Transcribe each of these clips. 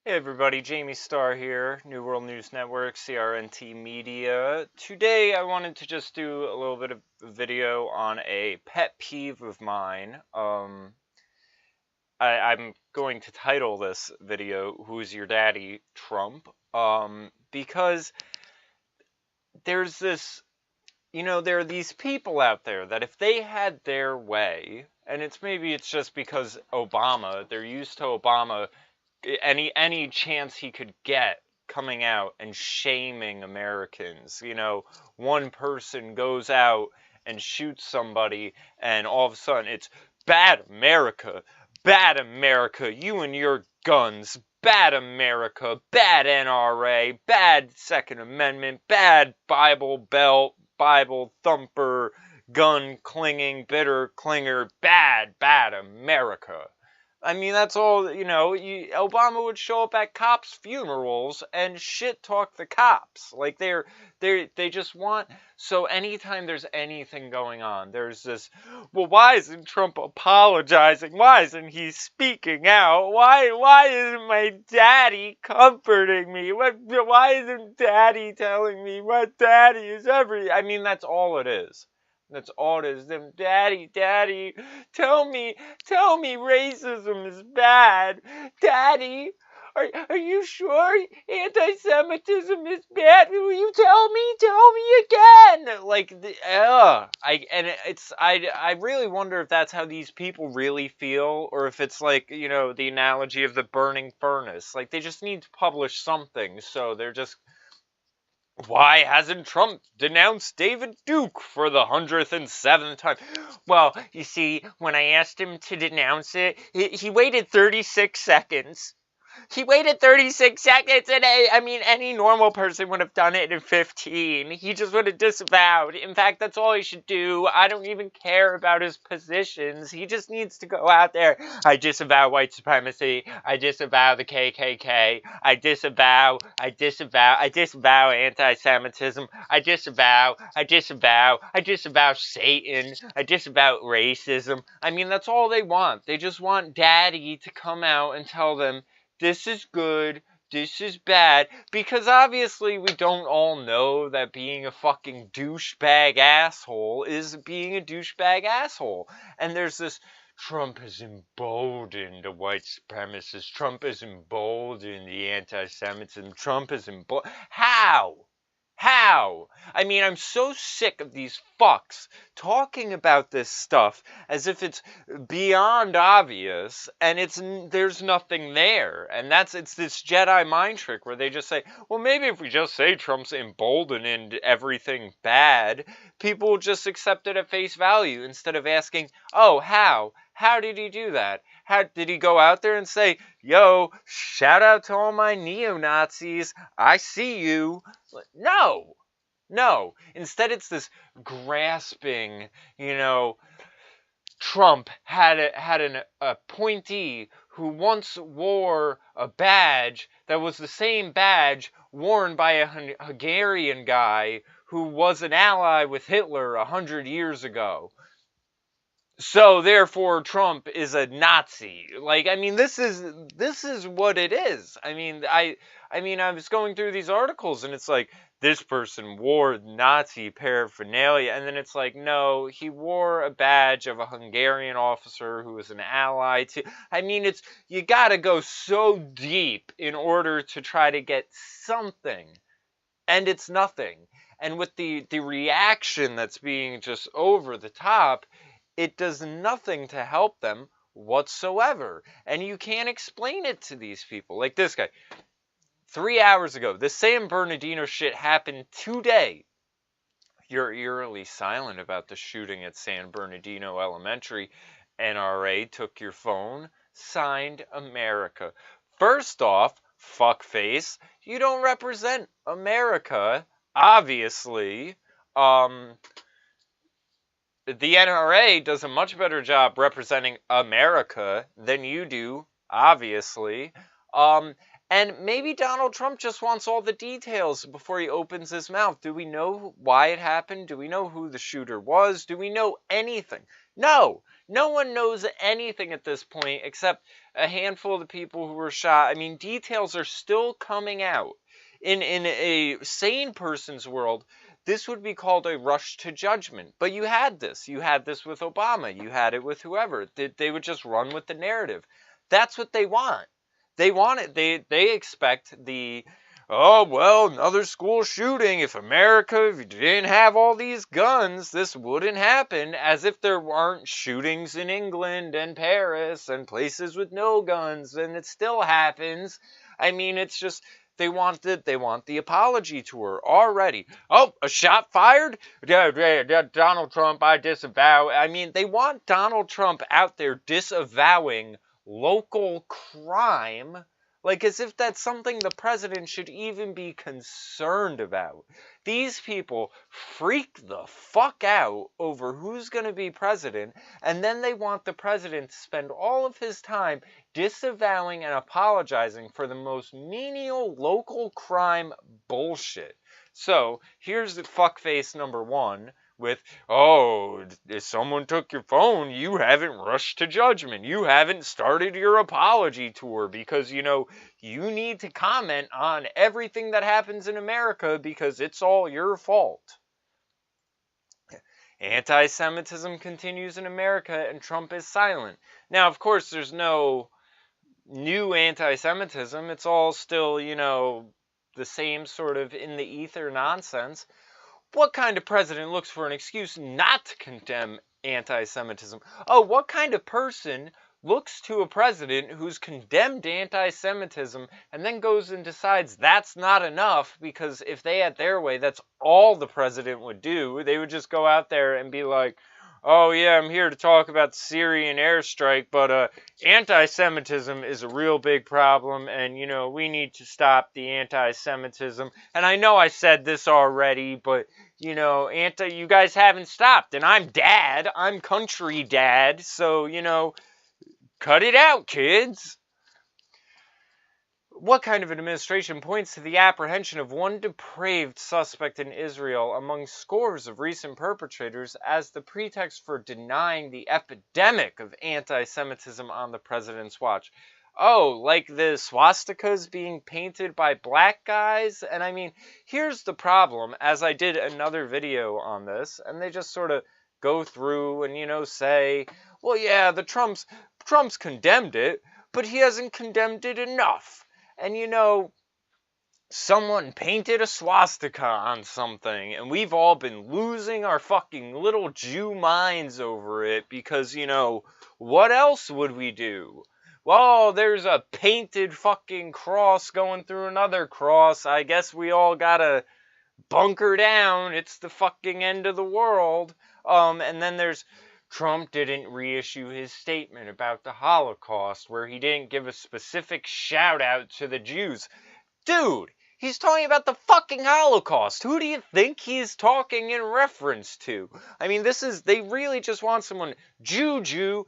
Hey everybody, JamieStarr here, New World News Network, CRNT Media. Today I wanted to just do a little bit of a video on a pet peeve of mine. I'm going to title this video, Who's Your Daddy, Trump? Because there's this, there are these people out there that if they had their way, and maybe it's just because they're used to Obama, any chance he could get coming out and shaming Americans. One person goes out and shoots somebody, and all of a sudden it's bad America, you and your guns, bad America, bad NRA, bad Second Amendment, bad Bible Belt, Bible thumper, gun clinging, bitter clinger, bad America. I mean, that's all, Obama would show up at cops' funerals and shit talk the cops. Like, they just want, so anytime there's anything going on, there's this, well, why isn't Trump apologizing? Why isn't he speaking out? Why isn't my daddy comforting me? Why isn't daddy telling me what daddy is I mean, that's all it is. That's all it is. Them, daddy, tell me racism is bad. Daddy, are you sure anti-Semitism is bad? Will you tell me again? Like, I really wonder if that's how these people really feel, or if it's like, the analogy of the burning furnace. Like, they just need to publish something, so they're just, why hasn't Trump denounced David Duke for the 107th time? Well, you see, when I asked him to denounce it, he waited 36 seconds. He waited 36 seconds, and any normal person would have done it in 15. He just would have disavowed. In fact, that's all he should do. I don't even care about his positions. He just needs to go out there. I disavow white supremacy. I disavow the KKK. I disavow anti-Semitism. I disavow Satan. I disavow racism. I mean, that's all they want. They just want daddy to come out and tell them, this is good, this is bad, because obviously we don't all know that being a fucking douchebag asshole is being a douchebag asshole. And there's this, Trump has emboldened the white supremacists, Trump has emboldened the anti-Semitism, Trump has emboldened... How? I mean, I'm so sick of these fucks talking about this stuff as if it's beyond obvious, and there's nothing there. And it's this Jedi mind trick where they just say, well, maybe if we just say Trump's emboldened everything bad, people will just accept it at face value instead of asking, oh, how? How did he do that? How did he go out there and say, yo, shout out to all my neo-Nazis, I see you? No. Instead, it's this grasping, Trump had an appointee who once wore a badge that was the same badge worn by a Hungarian guy who was an ally with Hitler 100 years ago. So therefore, Trump is a Nazi. Like, I mean, this is what it is. I mean, I was going through these articles, and it's like, this person wore Nazi paraphernalia, and then it's like, no, he wore a badge of a Hungarian officer who was an ally to... I mean, you gotta go so deep in order to try to get something, and it's nothing. And with the reaction that's being just over the top, it does nothing to help them whatsoever. And you can't explain it to these people. Like this guy. 3 hours ago, this San Bernardino shit happened today. You're eerily silent about the shooting at San Bernardino Elementary. NRA took your phone. Signed America. First off, fuckface, you don't represent America, obviously. The NRA does a much better job representing America than you do, obviously. And maybe Donald Trump just wants all the details before he opens his mouth. Do we know why it happened? Do we know who the shooter was? Do we know anything? No, No one knows anything at this point except a handful of the people who were shot. I mean, details are still coming out. In a sane person's world, this would be called a rush to judgment. But you had this. You had this with Obama. You had it with whoever. They would just run with the narrative. That's what they want. They want it. They expect the, oh, well, another school shooting. If America didn't have all these guns, this wouldn't happen. As if there aren't shootings in England and Paris and places with no guns, and it still happens. I mean, it's just, they want the apology tour already. Oh, a shot fired? Donald Trump, I disavow. I mean, they want Donald Trump out there disavowing local crime, like as if that's something the president should even be concerned about. These people freak the fuck out over who's going to be president, and then they want the president to spend all of his time disavowing and apologizing for the most menial local crime bullshit. So, here's the fuckface number one with, oh, if someone took your phone, you haven't rushed to judgment. You haven't started your apology tour because, you know, you need to comment on everything that happens in America because it's all your fault. Anti-Semitism continues in America and Trump is silent. Now, of course, there's no new anti-Semitism. It's all still, you know, the same sort of in the ether nonsense. What kind of president looks for an excuse not to condemn anti-Semitism? Oh, what kind of person looks to a president who's condemned anti-Semitism and then goes and decides that's not enough because if they had their way, that's all the president would do. They would just go out there and be like, oh yeah, I'm here to talk about the Syrian airstrike, but anti-Semitism is a real big problem, and, you know, we need to stop the anti-Semitism. And I know I said this already, but, you know, you guys haven't stopped, and I'm dad, I'm country dad, so, you know, cut it out, kids. What kind of an administration points to the apprehension of one depraved suspect in Israel among scores of recent perpetrators as the pretext for denying the epidemic of anti-Semitism on the president's watch? Oh, like the swastikas being painted by black guys? And I mean, here's the problem, as I did another video on this, and they just sort of go through and, you know, say, well, yeah, Trump's condemned it, but he hasn't condemned it enough. And, you know, someone painted a swastika on something, and we've all been losing our fucking little Jew minds over it because, you know, what else would we do? Well, there's a painted fucking cross going through another cross. I guess we all gotta bunker down. It's the fucking end of the world. And then there's Trump didn't reissue his statement about the Holocaust, where he didn't give a specific shout out to the Jews. Dude, he's talking about the fucking Holocaust. Who do you think he's talking in reference to? I mean, they really just want someone, Jew.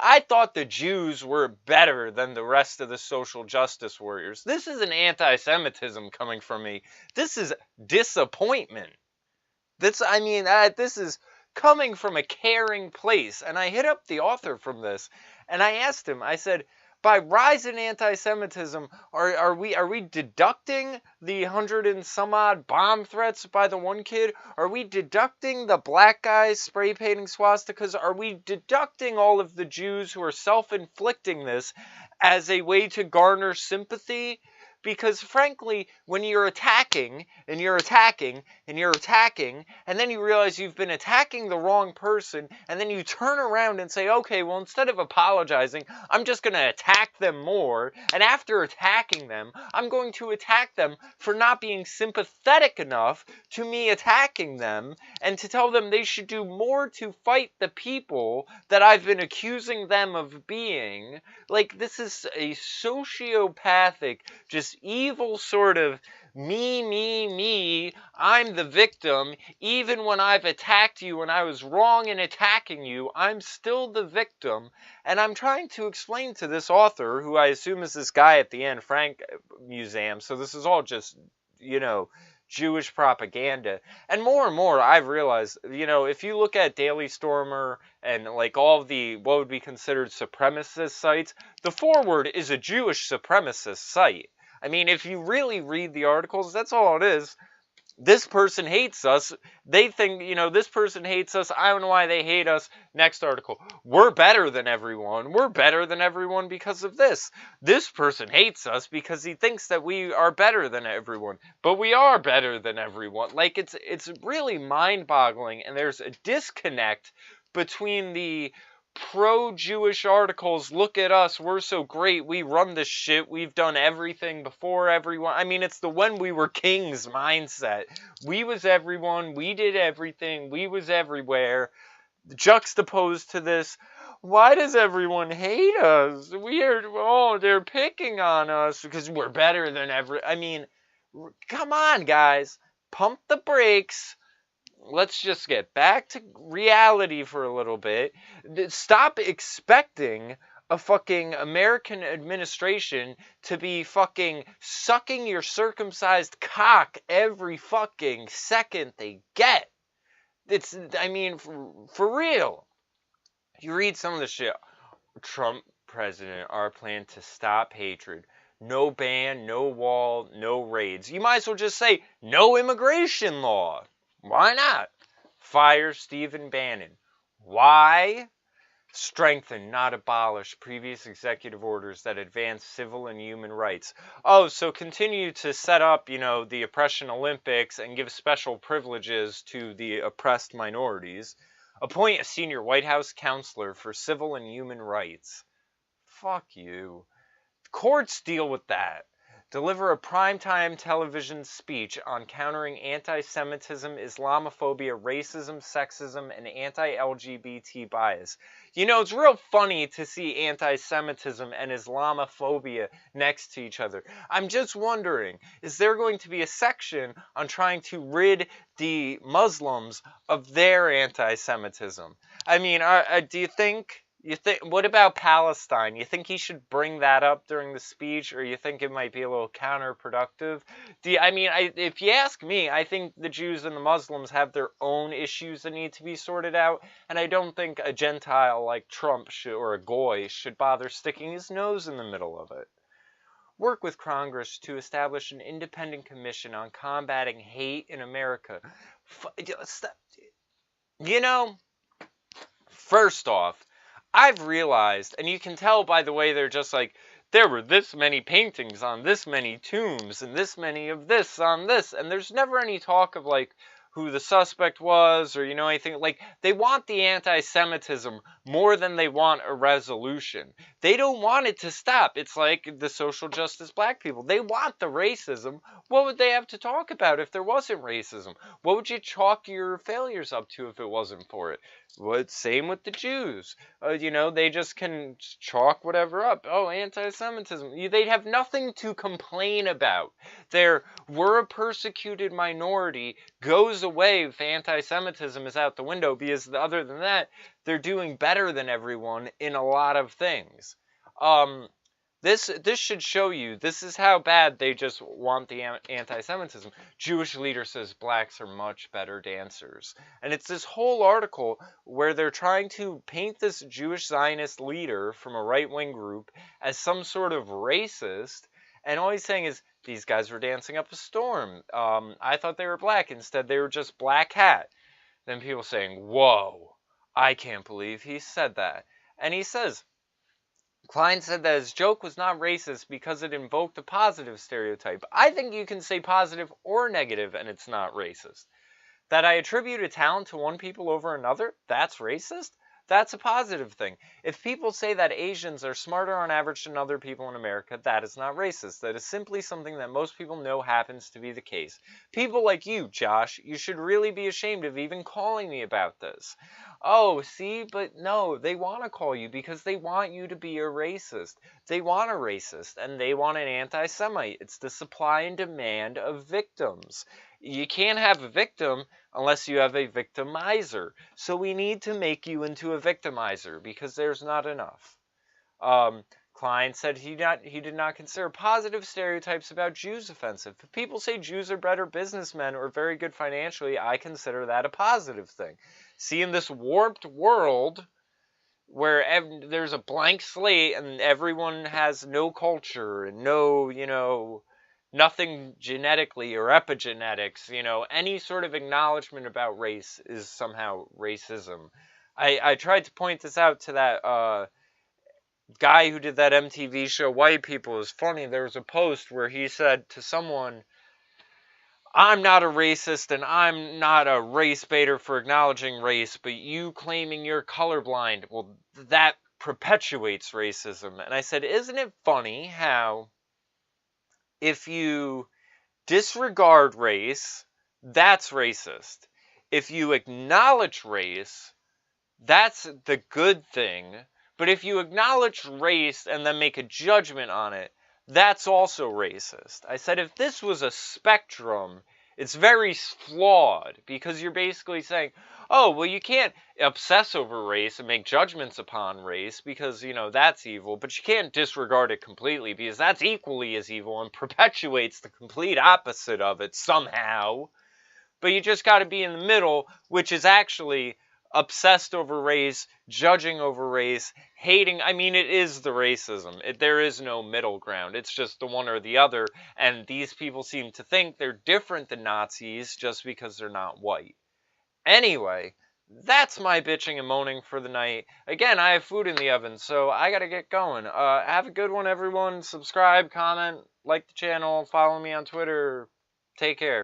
I thought the Jews were better than the rest of the social justice warriors. This isn't anti-Semitism coming from me. This is disappointment. This is coming from a caring place. And I hit up the author from this, and I asked him, I said, by rise in anti-Semitism, are we deducting the 100 and some odd bomb threats by the one kid? Are we deducting the black guys spray painting swastikas? Are we deducting all of the Jews who are self-inflicting this as a way to garner sympathy? Because frankly, when you're attacking, and you're attacking, and you're attacking, and then you realize you've been attacking the wrong person, and then you turn around and say, okay, well, instead of apologizing, I'm just going to attack them more, and after attacking them, I'm going to attack them for not being sympathetic enough to me attacking them, and to tell them they should do more to fight the people that I've been accusing them of being. Like, this is a sociopathic, just evil sort of me, I'm the victim. Even when I've attacked you and I was wrong in attacking you, I'm still the victim. And I'm trying to explain to this author, who I assume is this guy at the Anne Frank Museum, so this is all just, you know, Jewish propaganda. And more, I've realized, you know, if you look at Daily Stormer and like all of the what would be considered supremacist sites, the Forward is a Jewish supremacist site. I mean, if you really read the articles, that's all it is. This person hates us. They think, you know, this person hates us. I don't know why they hate us. Next article. We're better than everyone. We're better than everyone because of this. This person hates us because he thinks that we are better than everyone. But we are better than everyone. Like, it's really mind-boggling, and there's a disconnect between the pro-Jewish articles, look at us, we're so great, we run this shit, we've done everything before everyone. I mean, it's the when we were kings mindset. We was everyone, we did everything, we was everywhere. Juxtaposed to this, why does everyone hate us? They're picking on us because we're better than I mean, come on, guys. Pump the brakes. Let's just get back to reality for a little bit. Stop expecting a fucking American administration to be fucking sucking your circumcised cock every fucking second they get. I mean, for real. You read some of the shit. Trump president, our plan to stop hatred. No ban, no wall, no raids. You might as well just say, no immigration law. Why not? Fire Stephen Bannon. Why? Strengthen, not abolish, previous executive orders that advance civil and human rights. Oh, so continue to set up, you know, the Oppression Olympics and give special privileges to the oppressed minorities. Appoint a senior White House counselor for civil and human rights. Fuck you. Courts deal with that. Deliver a primetime television speech on countering anti-Semitism, Islamophobia, racism, sexism, and anti-LGBT bias. You know, it's real funny to see anti-Semitism and Islamophobia next to each other. I'm just wondering, is there going to be a section on trying to rid the Muslims of their anti-Semitism? I mean, do you think... what about Palestine? You think he should bring that up during the speech, or you think it might be a little counterproductive? If you ask me, I think the Jews and the Muslims have their own issues that need to be sorted out, and I don't think a Gentile like Trump or a Goy should bother sticking his nose in the middle of it. Work with Congress to establish an independent commission on combating hate in America. You know, first off, I've realized, and you can tell by the way they're just like, there were this many paintings on this many tombs and this many of this on this, and there's never any talk of like who the suspect was or, you know, anything. Like, they want the anti-Semitism more than they want a resolution. They don't want it to stop. It's like the social justice black people. They want the racism. What would they have to talk about if there wasn't racism? What would you chalk your failures up to if it wasn't for it? Well, same with the Jews. You know, they just can chalk whatever up. Oh, anti-Semitism. They'd have nothing to complain about. We're a persecuted minority goes away if anti-Semitism is out the window, because other than that, they're doing better than everyone in a lot of things. This should show you, this is how bad they just want the anti-Semitism. Jewish leader says blacks are much better dancers. And it's this whole article where they're trying to paint this Jewish Zionist leader from a right-wing group as some sort of racist. And all he's saying is, these guys were dancing up a storm. I thought they were black. Instead, they were just black hat. Then people saying, whoa, I can't believe he said that. And he says, Klein said that his joke was not racist because it invoked a positive stereotype. I think you can say positive or negative and it's not racist. That I attribute a talent to one people over another, that's racist? That's a positive thing. If people say that Asians are smarter on average than other people in America, that is not racist. That is simply something that most people know happens to be the case. People like you, Josh, you should really be ashamed of even calling me about this. Oh, see, but no, they want to call you because they want you to be a racist. They want a racist, and they want an anti-Semite. It's the supply and demand of victims. You can't have a victim unless you have a victimizer. So we need to make you into a victimizer because there's not enough. Klein said he did not consider positive stereotypes about Jews offensive. If people say Jews are better businessmen or very good financially, I consider that a positive thing. See, in this warped world where there's a blank slate and everyone has no culture and no, nothing genetically or epigenetics, any sort of acknowledgement about race is somehow racism. I tried to point this out to that guy who did that MTV show White People. It was funny. There was a post where he said to someone, I'm not a racist and I'm not a race baiter for acknowledging race, but you claiming you're colorblind, well, that perpetuates racism. And I said, isn't it funny how if you disregard race, that's racist. If you acknowledge race, that's the good thing. But if you acknowledge race and then make a judgment on it, that's also racist. I said if this was a spectrum, it's very flawed because you're basically saying, oh, well, you can't obsess over race and make judgments upon race because, that's evil, but you can't disregard it completely because that's equally as evil and perpetuates the complete opposite of it somehow. But you just got to be in the middle, which is actually obsessed over race, judging over race, hating. I mean, it is the racism. There is no middle ground. It's just the one or the other. And these people seem to think they're different than Nazis just because they're not white. Anyway, that's my bitching and moaning for the night. Again, I have food in the oven, so I gotta get going. Have a good one, everyone. Subscribe, comment, like the channel, follow me on Twitter. Take care.